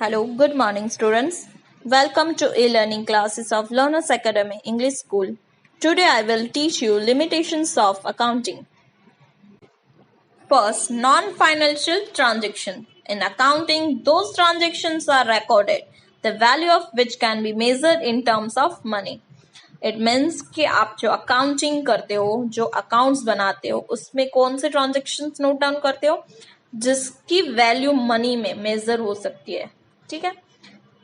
Hello, good morning, students. Welcome to e-learning classes of Learners Academy English School. Today I will teach you limitations of accounting. First, non-financial transaction. In accounting, those transactions are recorded, the value of which can be measured in terms of money. It means कि आप जो accounting करते हो, जो accounts बनाते हो, उसमें कौन से ट्रांजेक्शन्स नोट डाउन करते हो जिसकी वैल्यू मनी में मेजर हो सकती है. ठीक है.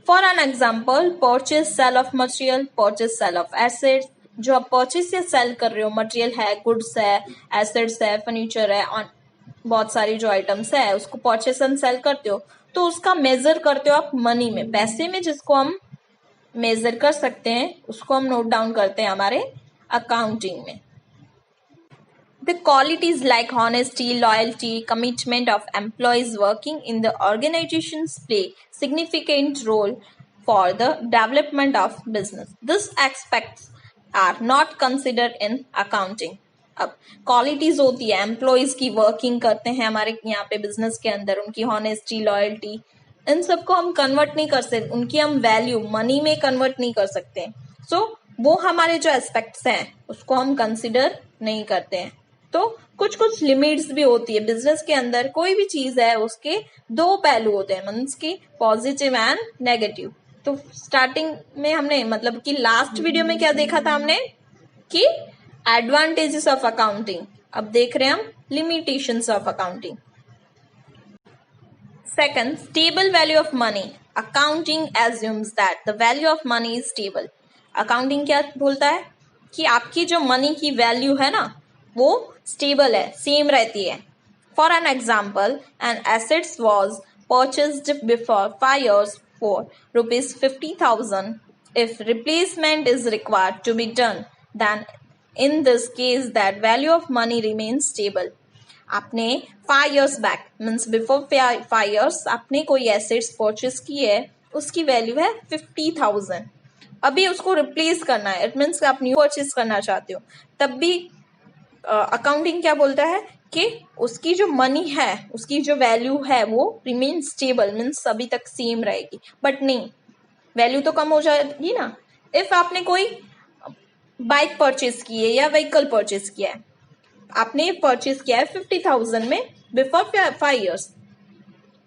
For an example, purchase sale of material, purchase sale of assets. जो आप परचेज या सेल कर रहे हो, मटेरियल है, गुड्स है, एसेट्स है, फर्नीचर है, बहुत सारी जो आइटम्स है उसको परचेज एंड सेल करते हो, तो उसका मेजर करते हो आप मनी में, पैसे में. जिसको हम मेजर कर सकते हैं उसको हम नोट डाउन करते हैं हमारे अकाउंटिंग में. The qualities like honesty, loyalty, commitment of employees working in the organizations play significant role for the development of business. These aspects are not considered in accounting. अब क्वालिटीज होती है, employees की working करते हैं हमारे यहाँ पे बिजनेस के अंदर, उनकी हॉनेस्टी, लॉयल्टी, इन सबको हम कन्वर्ट नहीं कर सकते, उनकी हम वैल्यू मनी में कन्वर्ट नहीं कर सकते. सो वो हमारे जो एस्पेक्ट्स हैं उसको हम कंसिडर नहीं करते हैं. तो कुछ कुछ लिमिट्स भी होती है बिजनेस के अंदर. कोई भी चीज है उसके दो पहलू होते हैं, मीन्स की पॉजिटिव एंड नेगेटिव. तो स्टार्टिंग में हमने मतलब कि लास्ट वीडियो में क्या देखा था हमने कि एडवांटेजेस ऑफ अकाउंटिंग. अब देख रहे हैं हम limitations of accounting. Second, stable value of money. Accounting assumes that the value of money is stable. Accounting क्या बोलता है कि आपकी जो मनी की वैल्यू है ना वो स्टेबल है, सेम रहती है. For an example, an assets was purchased before 5 years for ₹50,000. If replacement is required to be done, then in this case that value of money remains stable. आपने 5 years back means before 5 years आपने कोई assets purchase की है, उसकी value है 50,000. अभी उसको replace करना है, इट मीन्स आप न्यू परचेस करना चाहते हो, तब भी अकाउंटिंग क्या बोलता है कि उसकी जो मनी है, उसकी जो वैल्यू है वो रिमेन स्टेबल, मीन्स अभी तक सेम रहेगी. बट नहीं, वैल्यू तो कम हो जाएगी ना. इफ आपने कोई बाइक परचेस की है या व्हीकल परचेस किया है, आपने परचेस किया है 50,000 में बिफोर 5 years,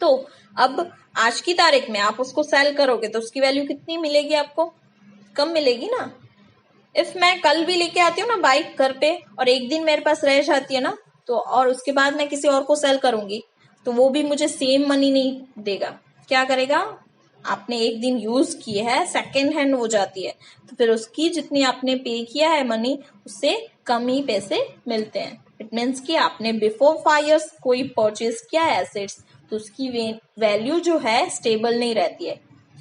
तो अब आज की तारीख में आप उसको सेल करोगे तो उसकी वैल्यू कितनी मिलेगी आपको? कम मिलेगी ना. इफ मैं कल भी लेके आती हूँ ना बाइक घर पे और एक दिन मेरे पास रह जाती है ना, तो और उसके बाद मैं किसी और को सेल करूंगी तो वो भी मुझे सेम मनी नहीं देगा. क्या करेगा? आपने एक दिन यूज की है, सेकेंड हैंड हो जाती है, तो फिर उसकी जितनी आपने पे किया है मनी, उससे कम ही पैसे मिलते हैं. इट मीन्स कि आपने बिफोर 5 years कोई परचेज किया है एसेट्स, तो उसकी वैल्यू जो है स्टेबल नहीं रहती है.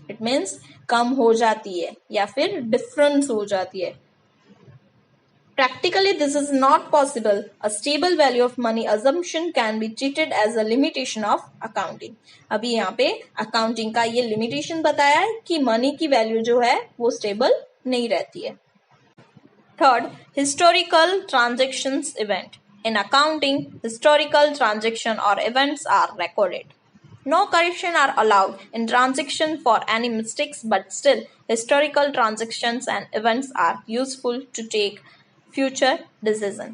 इट मीन्स कम हो जाती है या फिर डिफरेंस हो जाती है. Practically, this is not possible. A stable value of money assumption can be treated as a limitation of accounting. अभी यहाँ पे अकाउंटिंग का ये लिमिटेशन बताया है कि मनी की वैल्यू जो है वो स्टेबल नहीं रहती है. Third, historical transactions event. In accounting, historical transaction or events are recorded. No correction are allowed in transaction for any mistakes, but still historical transactions and events are useful to take future decision.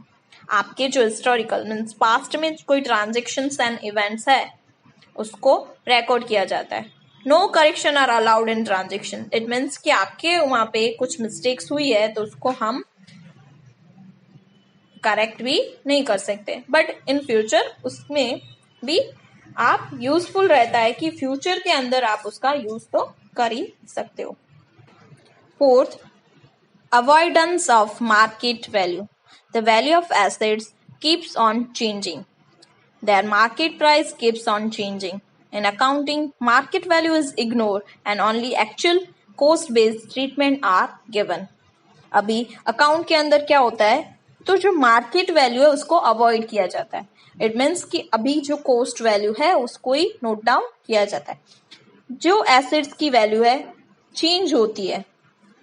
आपके जो historical means past में कोई transactions and events है उसको record किया जाता है. No correction are allowed in transaction. It means कि आपके वहां पे कुछ मिस्टेक्स हुई है तो उसको हम करेक्ट भी नहीं कर सकते, बट इन फ्यूचर उसमें भी आप यूजफुल रहता है कि फ्यूचर के अंदर आप उसका यूज तो कर ही सकते हो. Fourth, avoidance of market value. The value of assets keeps on changing. There market price keeps on changing. In accounting, market value is ignore and only actual cost based treatment are given. अभी account के अंदर क्या होता है, तो जो market value है उसको अवॉइड किया जाता है. इट मीन्स कि अभी जो कॉस्ट वैल्यू है उसको ही नोट डाउन किया जाता है. जो एसेट्स की वैल्यू है चेंज होती है,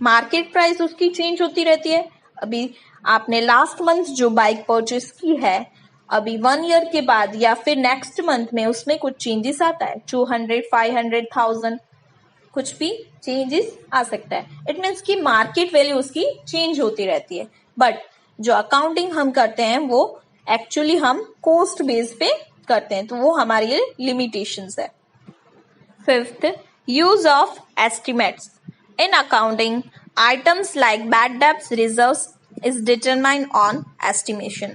मार्केट प्राइस उसकी चेंज होती रहती है. अभी आपने लास्ट मंथ जो बाइक परचेस की है, अभी 1 ईयर के बाद या फिर नेक्स्ट मंथ में उसमें कुछ चेंजेस आता है, 200, 500, 1000, कुछ भी चेंजेस आ सकता है। इट मीन्स कि मार्केट वैल्यू उसकी चेंज होती रहती है। बट जो अकाउंटिंग हम करते हैं वो एक्चुअली हम कॉस्ट बेस पे करते हैं, तो वो हमारे लिए लिमिटेशंस है। Fifth, use of estimates in accounting. Items like bad debts reserves is determined on estimation.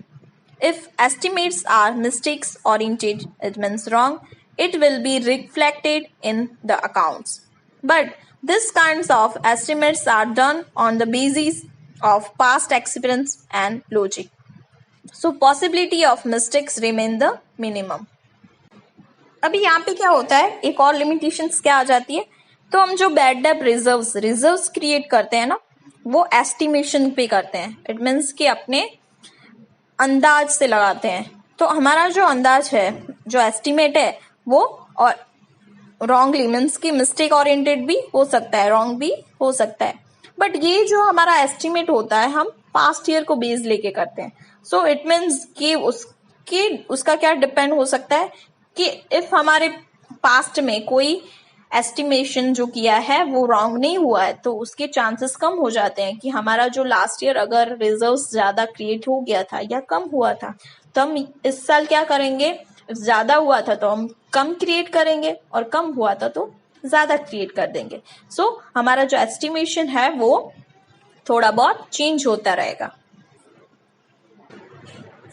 If estimates are mistakes oriented, it means wrong, it will be reflected in the accounts. But these kinds of estimates are done on the basis of past experience and logic. So possibility of mistakes remain the minimum. अभी यहाँ पे क्या होता है, एक और limitations क्या आ जाती है, तो हम जो बैड डेब्ट रिजर्व्स क्रिएट करते हैं ना, वो एस्टिमेशन पे करते हैं। इट मीन्स कि अपने अंदाज से लगाते हैं। तो हमारा जो अंदाज है, जो एस्टिमेट है, वो और रॉन्गली मीन्स कि मिस्टेक ओरिएंटेड भी हो सकता है, रॉन्ग भी हो सकता है। बट ये जो हमारा एस्टिमेट होता है, हम पास्ट ईयर को बेस लेके करते हैं। सो इट मीन्स कि उसका क्या डिपेंड हो सकता है कि इफ हमारे पास्ट में कोई एस्टिमेशन जो किया है वो रॉन्ग नहीं हुआ है, तो उसके चांसेस कम हो जाते हैं कि हमारा जो लास्ट ईयर अगर रिजर्व्स ज्यादा क्रिएट हो गया था या कम हुआ था, तो हम इस साल क्या करेंगे, ज्यादा हुआ था तो हम कम क्रिएट करेंगे और कम हुआ था तो ज्यादा क्रिएट कर देंगे। सो हमारा जो एस्टिमेशन है वो थोड़ा बहुत चेंज होता रहेगा।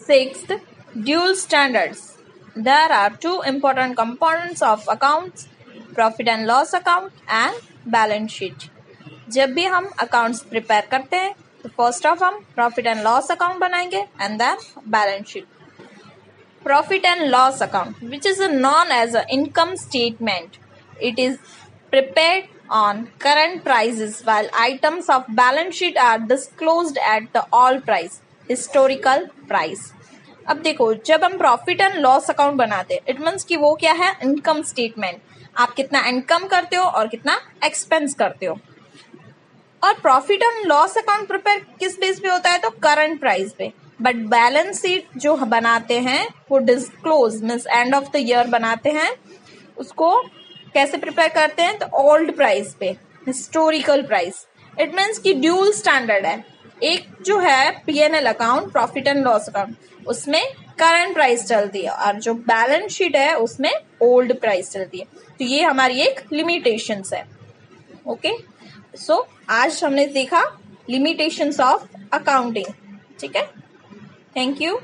Sixth, dual standards. There are 2 important components of accounts, profit and loss account and balance sheet. जब भी हम अकाउंट्स प्रिपेयर करते हैं तो फर्स्ट ऑफ हम प्रॉफिट एंड लॉस अकाउंट बनाएंगे and then balance sheet. Profit and loss account which is known as a income statement, it is prepared on current prices while items of balance sheet are disclosed at the all price, historical price। अब देखो, जब हम profit and loss account बनाते हैं, it means कि वो क्या है, इनकम स्टेटमेंट। आप कितना इनकम करते हो और कितना एक्सपेंस करते हो। और profit and loss account prepare किस बेस पे होता है, तो करंट प्राइस पे। बट बैलेंस शीट जो बनाते हैं वो disclose means end of the year बनाते हैं। उसको कैसे प्रिपेयर करते हैं, तो ओल्ड प्राइस पे, हिस्टोरिकल प्राइस। इट मीन्स कि ड्यूल स्टैंडर्ड है। एक जो है PNL account, profit and loss account, उसमें करंट प्राइस चलती है और जो बैलेंस शीट है उसमें ओल्ड प्राइस चलती है। तो ये हमारी एक लिमिटेशंस है। ओके, सो आज हमने देखा लिमिटेशंस ऑफ अकाउंटिंग। ठीक है, थैंक यू।